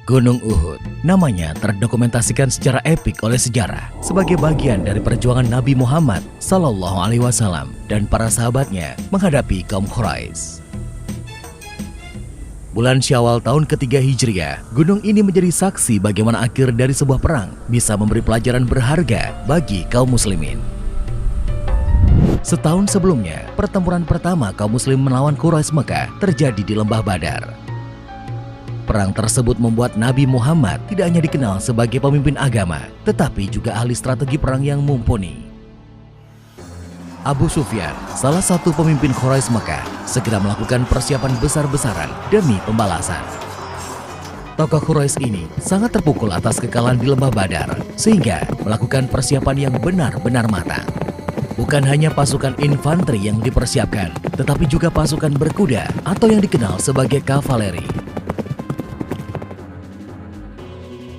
Gunung Uhud, namanya terdokumentasikan secara epik oleh sejarah sebagai bagian dari perjuangan Nabi Muhammad SAW dan para sahabatnya menghadapi kaum Quraisy. Bulan Syawal tahun ketiga Hijriah, gunung ini menjadi saksi bagaimana akhir dari sebuah perang bisa memberi pelajaran berharga bagi kaum muslimin. Setahun sebelumnya, pertempuran pertama kaum muslim melawan Quraisy Mekah terjadi di Lembah Badar. Perang tersebut membuat Nabi Muhammad tidak hanya dikenal sebagai pemimpin agama, tetapi juga ahli strategi perang yang mumpuni. Abu Sufyan, salah satu pemimpin Quraisy Mekah, segera melakukan persiapan besar-besaran demi pembalasan. Tokoh Quraisy ini sangat terpukul atas kekalahan di Lembah Badar, sehingga melakukan persiapan yang benar-benar matang. Bukan hanya pasukan infanteri yang dipersiapkan, tetapi juga pasukan berkuda atau yang dikenal sebagai kavaleri.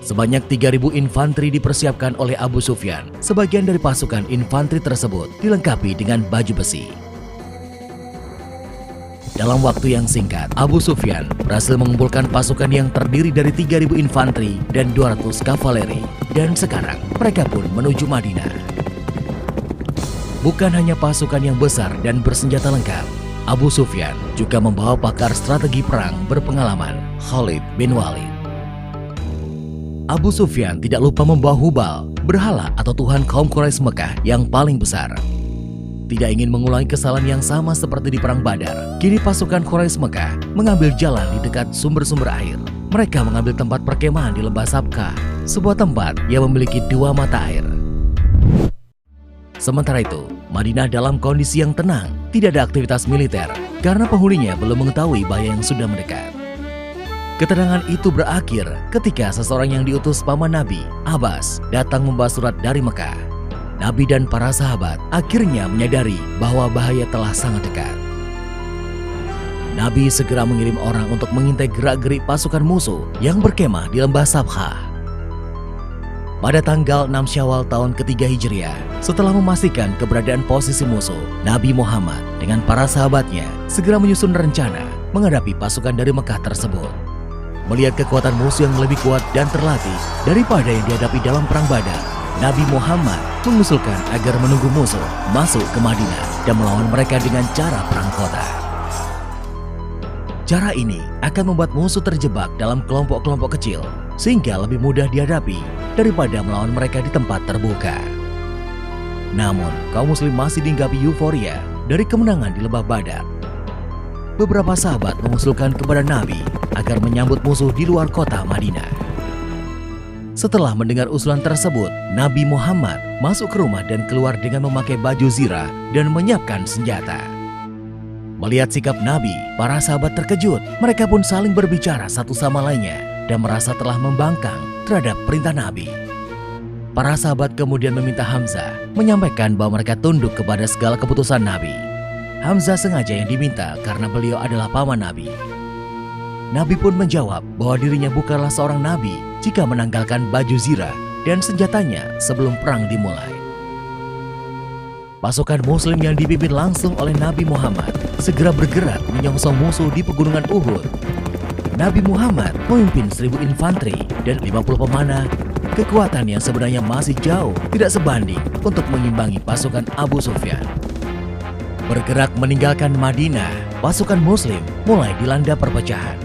Sebanyak 3.000 infanteri dipersiapkan oleh Abu Sufyan. Sebagian dari pasukan infanteri tersebut dilengkapi dengan baju besi. Dalam waktu yang singkat, Abu Sufyan berhasil mengumpulkan pasukan yang terdiri dari 3.000 infanteri dan 200 kavaleri. Dan sekarang mereka pun menuju Madinah. Bukan hanya pasukan yang besar dan bersenjata lengkap, Abu Sufyan juga membawa pakar strategi perang berpengalaman, Khalid bin Walid. Abu Sufyan tidak lupa membawa Hubal, berhala atau tuhan kaum Quraisy Mekah yang paling besar. Tidak ingin mengulangi kesalahan yang sama seperti di Perang Badar, kini pasukan Quraisy Mekah mengambil jalan di dekat sumber-sumber air. Mereka mengambil tempat perkemahan di Lembah Sabkhah, sebuah tempat yang memiliki 2 mata air. Sementara itu, Madinah dalam kondisi yang tenang, tidak ada aktivitas militer, karena penghuninya belum mengetahui bahaya yang sudah mendekat. Ketenangan itu berakhir ketika seseorang yang diutus paman Nabi, Abbas, datang membawa surat dari Mekah. Nabi dan para sahabat akhirnya menyadari bahwa bahaya telah sangat dekat. Nabi segera mengirim orang untuk mengintai gerak-gerik pasukan musuh yang berkemah di Lembah Sabkhah. Pada tanggal 6 Syawal tahun ketiga Hijriah, setelah memastikan keberadaan posisi musuh, Nabi Muhammad dengan para sahabatnya segera menyusun rencana menghadapi pasukan dari Mekah tersebut. Melihat kekuatan musuh yang lebih kuat dan terlatih daripada yang dihadapi dalam Perang Badar, Nabi Muhammad mengusulkan agar menunggu musuh masuk ke Madinah dan melawan mereka dengan cara perang kota. Cara ini akan membuat musuh terjebak dalam kelompok-kelompok kecil, sehingga lebih mudah dihadapi daripada melawan mereka di tempat terbuka. Namun, kaum muslim masih dihinggapi euforia dari kemenangan di Lembah Badar. Beberapa sahabat mengusulkan kepada Nabi agar menyambut musuh di luar kota Madinah. Setelah mendengar usulan tersebut, Nabi Muhammad masuk ke rumah dan keluar dengan memakai baju zirah dan menyiapkan senjata. Melihat sikap Nabi, para sahabat terkejut. Mereka pun saling berbicara satu sama lainnya dan merasa telah membangkang terhadap perintah Nabi. Para sahabat kemudian meminta Hamzah menyampaikan bahwa mereka tunduk kepada segala keputusan Nabi. Hamzah sengaja yang diminta karena beliau adalah paman Nabi. Nabi pun menjawab bahwa dirinya bukanlah seorang nabi jika menanggalkan baju zirah dan senjatanya sebelum perang dimulai. Pasukan muslim yang dipimpin langsung oleh Nabi Muhammad segera bergerak menyongsong musuh di pegunungan Uhud. Nabi Muhammad memimpin 1.000 infanteri dan 50 pemanah. Kekuatan yang sebenarnya masih jauh tidak sebanding untuk mengimbangi pasukan Abu Sufyan. Bergerak meninggalkan Madinah, pasukan muslim mulai dilanda perpecahan.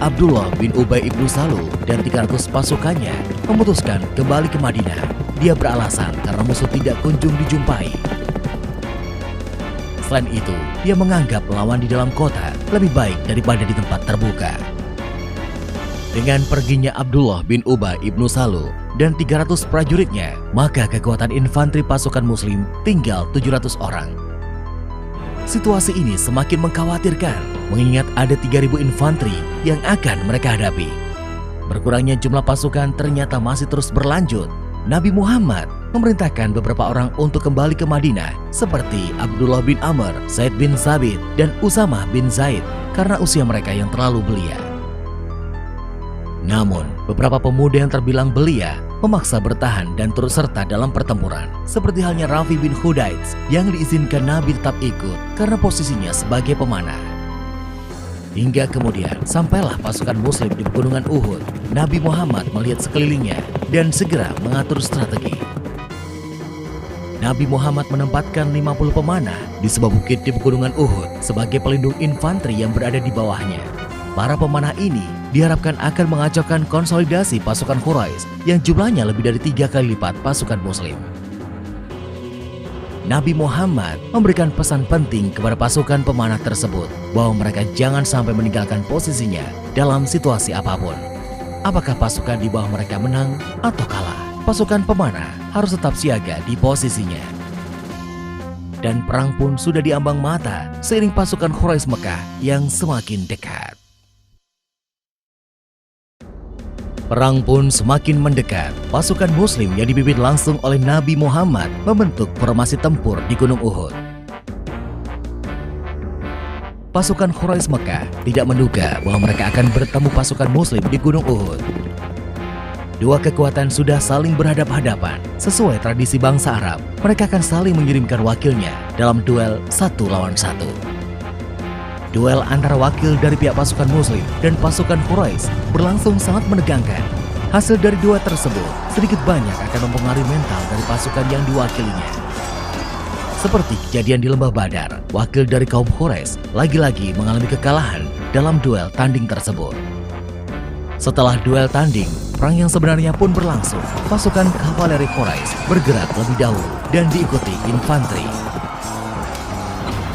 Abdullah bin Ubay ibnu Salul dan 300 pasukannya memutuskan kembali ke Madinah. Dia beralasan karena musuh tidak kunjung dijumpai. Selain itu, dia menganggap melawan di dalam kota lebih baik daripada di tempat terbuka. Dengan perginya Abdullah bin Ubay ibnu Salul dan 300 prajuritnya, maka kekuatan infanteri pasukan muslim tinggal 700 orang. Situasi ini semakin mengkhawatirkan, mengingat ada 3.000 infanteri yang akan mereka hadapi. Berkurangnya jumlah pasukan ternyata masih terus berlanjut. Nabi Muhammad memerintahkan beberapa orang untuk kembali ke Madinah, seperti Abdullah bin Amr, Zaid bin Sabit, dan Usamah bin Zaid, karena usia mereka yang terlalu belia. Namun, beberapa pemuda yang terbilang belia memaksa bertahan dan turut serta dalam pertempuran, seperti halnya Rafi bin Khudaits yang diizinkan Nabi tetap ikut karena posisinya sebagai pemanah. Hingga kemudian sampailah pasukan muslim di pegunungan Uhud. Nabi Muhammad melihat sekelilingnya dan segera mengatur strategi. Nabi Muhammad menempatkan 50 pemanah di sebuah bukit di pegunungan Uhud sebagai pelindung infanteri yang berada di bawahnya. Para pemanah ini diharapkan akan mengacaukan konsolidasi pasukan Quraisy yang jumlahnya lebih dari 3 kali lipat pasukan muslim. Nabi Muhammad memberikan pesan penting kepada pasukan pemanah tersebut bahwa mereka jangan sampai meninggalkan posisinya dalam situasi apapun. Apakah pasukan di bawah mereka menang atau kalah, pasukan pemanah harus tetap siaga di posisinya. Dan perang pun sudah diambang mata seiring pasukan Quraisy Mekah yang semakin dekat. Perang pun semakin mendekat. Pasukan muslim yang dipimpin langsung oleh Nabi Muhammad membentuk formasi tempur di Gunung Uhud. Pasukan Quraisy Mekah tidak menduga bahwa mereka akan bertemu pasukan muslim di Gunung Uhud. Dua kekuatan sudah saling berhadap-hadapan. Sesuai tradisi bangsa Arab, mereka akan saling mengirimkan wakilnya dalam duel 1 lawan 1. Duel antara wakil dari pihak pasukan muslim dan pasukan Quraisy berlangsung sangat menegangkan. Hasil dari duel tersebut sedikit banyak akan mempengaruhi mental dari pasukan yang diwakilinya. Seperti kejadian di Lembah Badar, wakil dari kaum Quraisy lagi-lagi mengalami kekalahan dalam duel tanding tersebut. Setelah duel tanding, perang yang sebenarnya pun berlangsung. Pasukan kavaleri Quraisy bergerak lebih dahulu dan diikuti infanteri.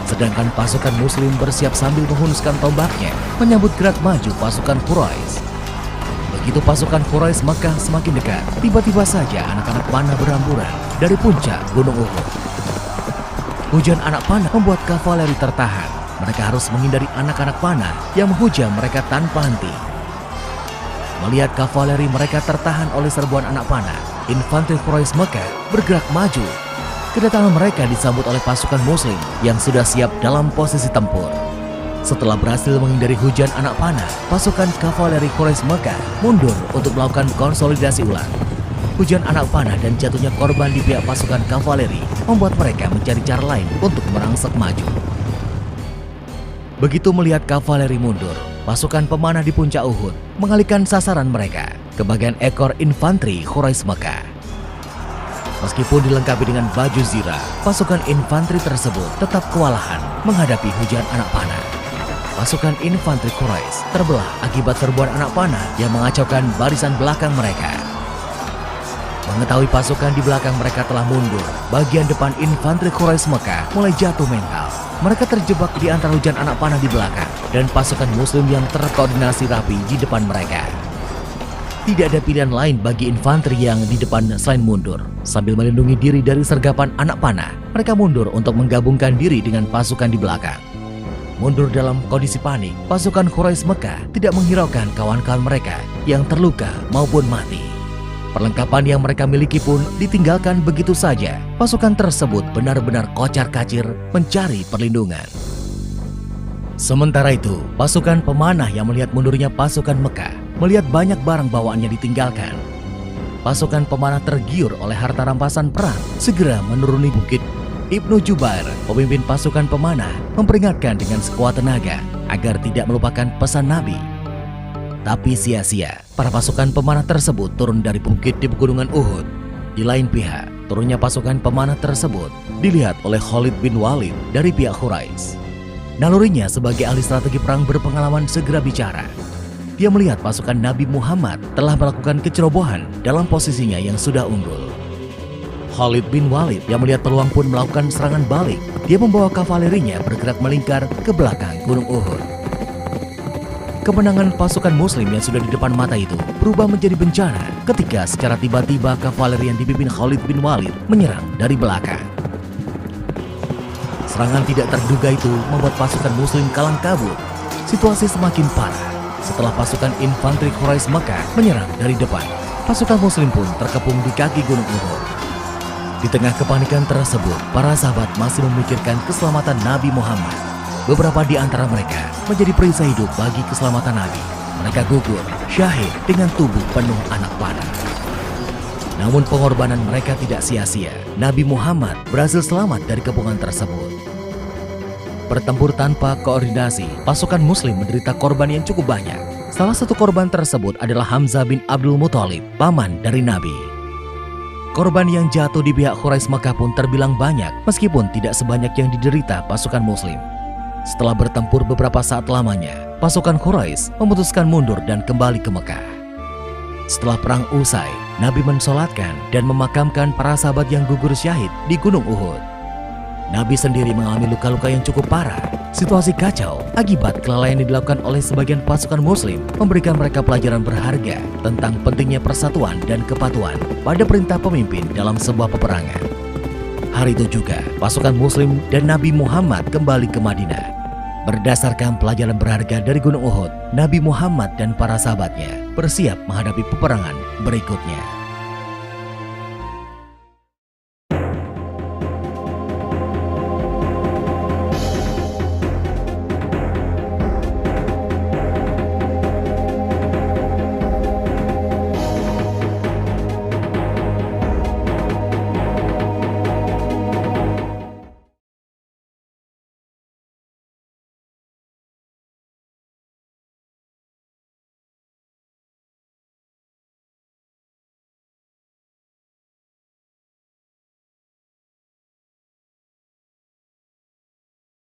Sedangkan pasukan muslim bersiap sambil menghunuskan tombaknya menyambut gerak maju pasukan Quraisy. Begitu pasukan Quraisy Mekah semakin dekat, tiba-tiba saja anak-anak panah berhamburan dari puncak Gunung Uhud. Hujan anak panah membuat kavaleri tertahan. Mereka harus menghindari anak-anak panah yang menghujam mereka tanpa henti. Melihat kavaleri mereka tertahan oleh serbuan anak panah, infanteri Quraisy Mekah bergerak maju. Kedatangan mereka disambut oleh pasukan muslim yang sudah siap dalam posisi tempur. Setelah berhasil menghindari hujan anak panah, pasukan kavaleri Quraisy Mekah mundur untuk melakukan konsolidasi ulang. Hujan anak panah dan jatuhnya korban di pihak pasukan kavaleri membuat mereka mencari cara lain untuk merangsek maju. Begitu melihat kavaleri mundur, pasukan pemanah di puncak Uhud mengalihkan sasaran mereka ke bagian ekor infanteri Quraisy Mekah. Meskipun dilengkapi dengan baju zirah, pasukan infanteri tersebut tetap kewalahan menghadapi hujan anak panah. Pasukan infanteri Quraisy terbelah akibat serbuan anak panah yang mengacaukan barisan belakang mereka. Mengetahui pasukan di belakang mereka telah mundur, bagian depan infanteri Quraisy Mekah mulai jatuh mental. Mereka terjebak di antara hujan anak panah di belakang dan pasukan muslim yang terkoordinasi rapi di depan mereka. Tidak ada pilihan lain bagi infanteri yang di depan selain mundur. Sambil melindungi diri dari sergapan anak panah, mereka mundur untuk menggabungkan diri dengan pasukan di belakang. Mundur dalam kondisi panik, pasukan Quraisy Mekah tidak menghiraukan kawan-kawan mereka yang terluka maupun mati. Perlengkapan yang mereka miliki pun ditinggalkan begitu saja. Pasukan tersebut benar-benar kocar-kacir mencari perlindungan. Sementara itu, pasukan pemanah yang melihat mundurnya pasukan Mekah melihat banyak barang bawaannya ditinggalkan. Pasukan pemanah tergiur oleh harta rampasan perang, segera menuruni bukit. Ibnu Jubair, pemimpin pasukan pemanah, memperingatkan dengan sekuat tenaga agar tidak melupakan pesan Nabi. Tapi sia-sia, para pasukan pemanah tersebut turun dari bukit di pegunungan Uhud. Di lain pihak, turunnya pasukan pemanah tersebut dilihat oleh Khalid bin Walid dari pihak Quraisy. Nalurinya sebagai ahli strategi perang berpengalaman segera bicara. Dia melihat pasukan Nabi Muhammad telah melakukan kecerobohan dalam posisinya yang sudah unggul. Khalid bin Walid yang melihat peluang pun melakukan serangan balik. Dia membawa kavalerinya bergerak melingkar ke belakang Gunung Uhud. Kemenangan pasukan muslim yang sudah di depan mata itu berubah menjadi bencana ketika secara tiba-tiba kavaleri yang dipimpin Khalid bin Walid menyerang dari belakang. Serangan tidak terduga itu membuat pasukan muslim kalang kabut. Situasi semakin parah setelah pasukan infanteri Quraisy Mekah menyerang dari depan. Pasukan muslim pun terkepung di kaki Gunung Uhud. Di tengah kepanikan tersebut, para sahabat masih memikirkan keselamatan Nabi Muhammad. Beberapa di antara mereka menjadi perisai hidup bagi keselamatan Nabi. Mereka gugur, syahid dengan tubuh penuh anak panah. Namun pengorbanan mereka tidak sia-sia. Nabi Muhammad berhasil selamat dari kepungan tersebut. bertempur tanpa koordinasi, pasukan muslim menderita korban yang cukup banyak. Salah satu korban tersebut adalah Hamzah bin Abdul Muthalib, paman dari Nabi. Korban yang jatuh di pihak Quraisy Mekah pun terbilang banyak, meskipun tidak sebanyak yang diderita pasukan muslim. Setelah bertempur beberapa saat lamanya, pasukan Quraisy memutuskan mundur dan kembali ke Mekah. Setelah perang usai, Nabi mensolatkan dan memakamkan para sahabat yang gugur syahid di Gunung Uhud. Nabi sendiri mengalami luka-luka yang cukup parah. Situasi kacau akibat kelalaian yang dilakukan oleh sebagian pasukan muslim memberikan mereka pelajaran berharga tentang pentingnya persatuan dan kepatuhan pada perintah pemimpin dalam sebuah peperangan. Hari itu juga, pasukan muslim dan Nabi Muhammad kembali ke Madinah. Berdasarkan pelajaran berharga dari Gunung Uhud, Nabi Muhammad dan para sahabatnya bersiap menghadapi peperangan berikutnya.